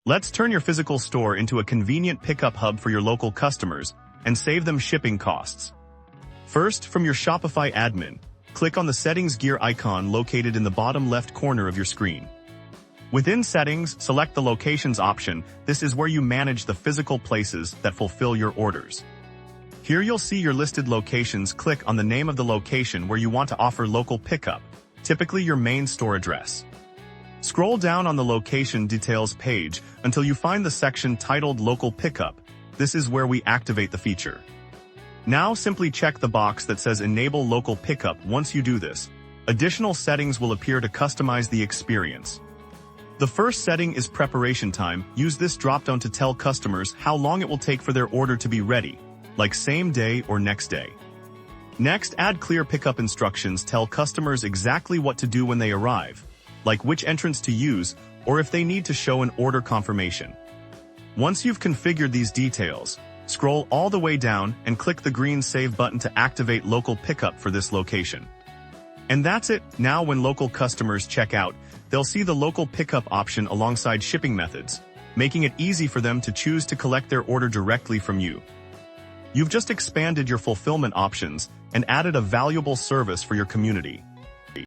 Let's turn your physical store into a convenient pickup hub for your local customers and save them shipping costs. First, from your Shopify admin, click on the Settings gear icon located in the bottom left corner of your screen. Within Settings, select the Locations option. This is where you manage the physical places that fulfill your orders. Here you'll see your listed locations. Click on the name of the location where you want to offer local pickup, typically your main store address. Scroll down on the location details page until you find the section titled Local Pickup. This is where we activate the feature. Now simply check the box that says Enable Local Pickup. Once you do this, additional settings will appear to customize the experience. The first setting is preparation time. Use this dropdown to tell customers how long it will take for their order to be ready, like same day or next day. Next, add clear pickup instructions. Tell customers exactly what to do when they arrive, like which entrance to use, or if they need to show an order confirmation. Once you've configured these details, scroll all the way down and click the green Save button to activate local pickup for this location. And that's it. Now when local customers check out, they'll see the local pickup option alongside shipping methods, making it easy for them to choose to collect their order directly from you. You've just expanded your fulfillment options and added a valuable service for your community.